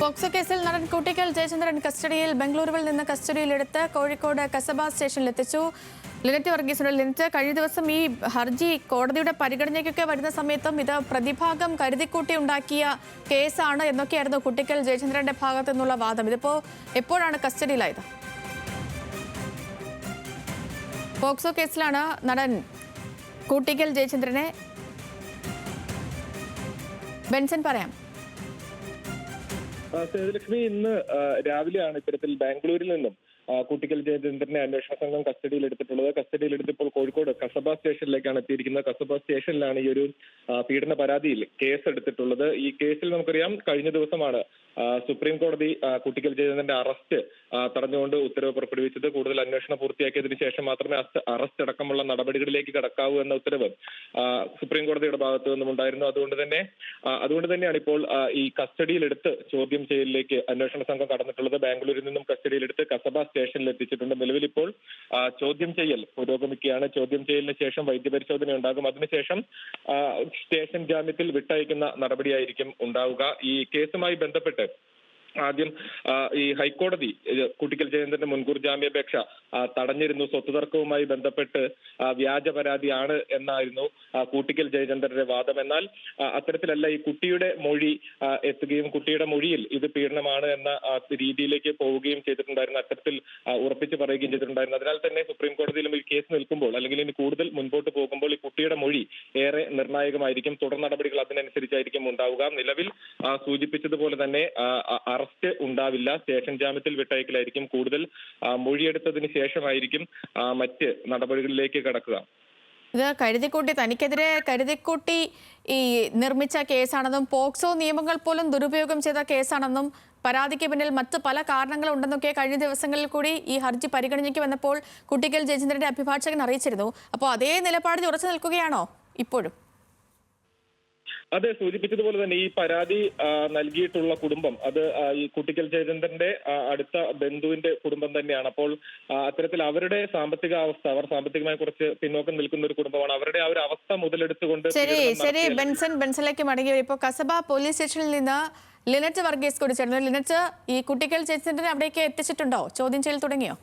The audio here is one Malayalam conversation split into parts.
പോക്സോ കേസിൽ നടൻ കൂട്ടിക്കൽ ജയചന്ദ്രൻ കസ്റ്റഡിയിൽ ബംഗളൂരുവിൽ നിന്ന് കസ്റ്റഡിയിലെടുത്ത് കോഴിക്കോട് കസബ സ്റ്റേഷനിലെത്തിച്ചു. ലിനറ്റ് വർഗീസിനോട് ലിനറ്റ്, കഴിഞ്ഞ ദിവസം ഈ ഹർജി കോടതിയുടെ പരിഗണനയ്ക്കൊക്കെ വരുന്ന സമയത്തും ഇത് പ്രതിഭാഗം കരുതിക്കൂട്ടി ഉണ്ടാക്കിയ കേസാണ് എന്നൊക്കെയായിരുന്നു കൂട്ടിക്കൽ ജയചന്ദ്രന്റെ ഭാഗത്തു നിന്നുള്ള വാദം. ഇതിപ്പോ എപ്പോഴാണ് കസ്റ്റഡിയിലായത്? പോക്സോ കേസിലാണ് നടൻ കൂട്ടിക്കൽ ജയചന്ദ്രനെ. ബെൻസൺ പറയാം. സേതുലക്ഷ്മി, ഇന്ന് രാവിലെയാണ് ഇത്തരത്തിൽ ബാംഗ്ലൂരിൽ നിന്നും കൂട്ടിക്കൽ ജയചന്ദ്രനെ അന്വേഷണ സംഘം കസ്റ്റഡിയിലെടുത്തിട്ടുള്ളത്. കസ്റ്റഡിയിലെടുത്തപ്പോൾ കോഴിക്കോട് കസബ സ്റ്റേഷനിലേക്കാണ് എത്തിയിരിക്കുന്നത്. കസബ സ്റ്റേഷനിലാണ് ഈ ഒരു പീഡന പരാതിയിൽ കേസ് എടുത്തിട്ടുള്ളത്. ഈ കേസിൽ നമുക്കറിയാം, കഴിഞ്ഞ ദിവസമാണ് സുപ്രീം കോടതി കൂട്ടിക്കൽ ജയചന്ദ്രന്റെ അറസ്റ്റ് തടഞ്ഞുകൊണ്ട് ഉത്തരവ് പുറപ്പെടുവിച്ചത്. കൂടുതൽ അന്വേഷണം പൂർത്തിയാക്കിയതിനു ശേഷം മാത്രമേ അറസ്റ്റ് അടക്കമുള്ള നടപടികളിലേക്ക് കടക്കാവൂ എന്ന ഉത്തരവ് സുപ്രീം കോടതിയുടെ ഭാഗത്തു നിന്നും ഉണ്ടായിരുന്നു. അതുകൊണ്ട് തന്നെയാണ് ഇപ്പോൾ ഈ കസ്റ്റഡിയിലെടുത്ത് ചോദ്യം ചെയ്യലിലേക്ക് അന്വേഷണ സംഘം കടന്നിട്ടുള്ളത്. ബാംഗ്ലൂരിൽ നിന്നും കസ്റ്റഡിയിലെടുത്ത് കസബ സ്റ്റേഷനിൽ എത്തിച്ചിട്ടുണ്ട്. നിലവിൽ ഇപ്പോൾ ചോദ്യം ചെയ്യൽ പുരോഗമിക്കുകയാണ്. ചോദ്യം ചെയ്യലിന് ശേഷം വൈദ്യപരിശോധന ഉണ്ടാകും. അതിനുശേഷം സ്റ്റേഷൻ ജാമ്യത്തിൽ വിട്ടയക്കുന്ന നടപടിയായിരിക്കും ഉണ്ടാവുക. ഈ കേസുമായി ബന്ധപ്പെട്ട് ആദ്യം ഈ ഹൈക്കോടതി കൂട്ടിക്കൽ ജയചന്ദ്രന്റെ മുൻകൂർ ജാമ്യാപേക്ഷ തടഞ്ഞിരുന്നു. സ്വത്ത് തർക്കവുമായി ബന്ധപ്പെട്ട് വ്യാജ പരാതിയാണ് എന്നായിരുന്നു കൂട്ടിക്കൽ ജയചന്ദ്രന്റെ വാദം. എന്നാൽ അത്തരത്തിലല്ല, ഈ കുട്ടിയുടെ മൊഴി എത്തുകയും കുട്ടിയുടെ മൊഴിയിൽ ഇത് പീഡനമാണ് എന്ന രീതിയിലേക്ക് പോവുകയും ചെയ്തിട്ടുണ്ടായിരുന്നു. അത്തരത്തിൽ ഉറപ്പിച്ച് പറയുകയും ചെയ്തിട്ടുണ്ടായിരുന്നു. അതിനാൽ തന്നെ സുപ്രീം കോടതിയിലും ഈ കേസ് നിൽക്കുമ്പോൾ, അല്ലെങ്കിൽ ഇനി കൂടുതൽ മുൻപോട്ട് പോകുമ്പോൾ, ഈ കുട്ടിയുടെ മൊഴി ഏറെ നിർണായകമായിരിക്കും. തുടർ നടപടികൾ അതിനനുസരിച്ചായിരിക്കും ഉണ്ടാവുക. നിലവിൽ സൂചിപ്പിച്ചതുപോലെ തന്നെ അറസ്റ്റ് ഉണ്ടാവില്ല. സ്റ്റേഷൻ ജാമ്യത്തിൽ വിട്ടയക്കലായിരിക്കും. കൂടുതൽ മൊഴിയെടുത്തതിന് ശേഷമായിരിക്കും മറ്റ് നടപടികളിലേക്ക് കടക്കുക. ഇത് കരുതിക്കൂട്ടി, തനിക്കെതിരെ കരുതിക്കൂട്ടി ഈ നിർമ്മിച്ച കേസാണെന്നും പോക്സോ നിയമങ്ങൾ പോലും ദുരുപയോഗം ചെയ്ത കേസാണെന്നും പരാതിക്ക് പിന്നിൽ മറ്റ് പല കാരണങ്ങളുണ്ടെന്നൊക്കെ കഴിഞ്ഞ ദിവസങ്ങളിൽ കൂടി ഈ ഹർജി പരിഗണനയ്ക്ക് വന്നപ്പോൾ കൂട്ടിക്കൽ ജയചന്ദ്രന്റെ അഭിഭാഷകൻ അറിയിച്ചിരുന്നു. അപ്പോൾ അതേ നിലപാടിൽ ഉറച്ചു നിൽക്കുകയാണോ ഇപ്പോഴും? അതെ, സൂചിപ്പിച്ചതുപോലെ തന്നെ ഈ പരാതി നൽകിയിട്ടുള്ള കുടുംബം അത് ഈ കൂട്ടിക്കൽ ജയചന്ദ്രന്റെ അടുത്ത ബന്ധുവിന്റെ കുടുംബം തന്നെയാണ്. അപ്പോൾ അത്തരത്തിൽ അവരുടെ സാമ്പത്തിക അവസ്ഥ, അവർ സാമ്പത്തികമായി കുറച്ച് പിന്നോക്കം നിൽക്കുന്ന ഒരു കുടുംബമാണ്. അവരുടെ ആ ഒരു അവസ്ഥ മുതലെടുത്തുകൊണ്ട് ശരി ബെൻസണിലേക്ക് മടങ്ങി വരും. ഇപ്പോൾ കസബ പോലീസ് സ്റ്റേഷനിൽ നിന്ന് ലിനറ്റ് വർഗീസ് കൂടി ചേർന്നു. ലിനറ്റ്, ഈ കൂട്ടിക്കൽ ജയചന്ദ്രനെ അവിടേക്ക് എത്തിച്ചിട്ടുണ്ടോ? ചോദ്യം ചെയ്യൽ തുടങ്ങിയോ?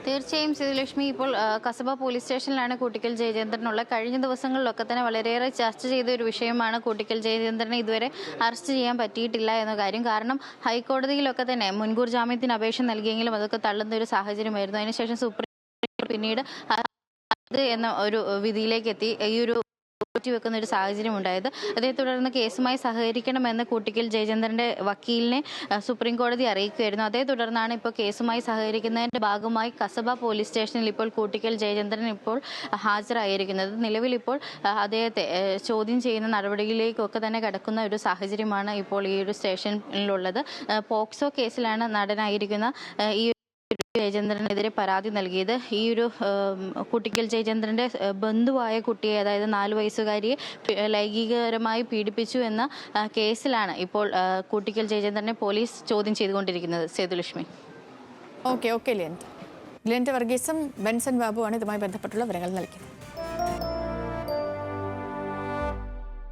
തീർച്ചയായും സേതുലക്ഷ്മി, ഇപ്പോൾ കസബ പോലീസ് സ്റ്റേഷനിലാണ് കൂട്ടിക്കൽ ജയചന്ദ്രനുള്ള. കഴിഞ്ഞ ദിവസങ്ങളിലൊക്കെ തന്നെ വളരെയേറെ ചർച്ച ചെയ്ത ഒരു വിഷയമാണ് കൂട്ടിക്കൽ ജയചന്ദ്രനെ ഇതുവരെ അറസ്റ്റ് ചെയ്യാൻ പറ്റിയിട്ടില്ല എന്ന കാര്യം. കാരണം ഹൈക്കോടതിയിലൊക്കെ തന്നെ മുൻകൂർ ജാമ്യത്തിന് അപേക്ഷ നൽകിയെങ്കിലും അതൊക്കെ തള്ളുന്ന ഒരു സാഹചര്യമായിരുന്നു. അതിനുശേഷം സുപ്രീം കോടതി പിന്നീട് എന്ന ഒരു വിധിയിലേക്ക് എത്തി ഈ ഒരു വെക്കുന്ന ഒരു സാഹചര്യം ഉണ്ടായത്. അതേ തുടർന്ന് കേസുമായി സഹകരിക്കണമെന്ന് കൂട്ടിക്കൽ ജയചന്ദ്രന്റെ വക്കീലിനെ സുപ്രീം കോടതി അറിയിക്കുകയായിരുന്നു. അതേ തുടർന്നാണ് ഇപ്പോൾ കേസുമായി സഹകരിക്കുന്നതിന്റെ ഭാഗമായി കസബ പോലീസ് സ്റ്റേഷനിൽ ഇപ്പോൾ കൂട്ടിക്കൽ ജയചന്ദ്രൻ ഇപ്പോൾ ഹാജരായിരിക്കുന്നത്. നിലവിൽ ഇപ്പോൾ അദ്ദേഹത്തെ ചോദ്യം ചെയ്യുന്ന നടപടികളിലേക്കൊക്കെ തന്നെ കടക്കുന്ന ഒരു സാഹചര്യമാണ് ഇപ്പോൾ ഈ ഒരു സ്റ്റേഷനിലുള്ളത്. പോക്സോ കേസിലാണ് നടനായിരിക്കുന്ന ഈ ജയചന്ദ്രനെതിരെ പരാതി നൽകിയത്. ഈ ഒരു കൂട്ടിക്കൽ ജയചന്ദ്രന്റെ ബന്ധുവായ കുട്ടിയെ, അതായത് 4 വയസ്സുകാരിയെ ലൈംഗികപരമായി പീഡിപ്പിച്ചു എന്ന കേസിലാണ് ഇപ്പോൾ കൂട്ടിക്കൽ ജയചന്ദ്രനെ പോലീസ് ചോദ്യം ചെയ്തുകൊണ്ടിരിക്കുന്നത്. സേതുലക്ഷ്മി. ഓക്കെ ലിനറ്റ് വർഗീസും ബെൻസൺ ബാബുവാണ് ഇതുമായി ബന്ധപ്പെട്ടുള്ള വിവരങ്ങൾ നൽകിയത്.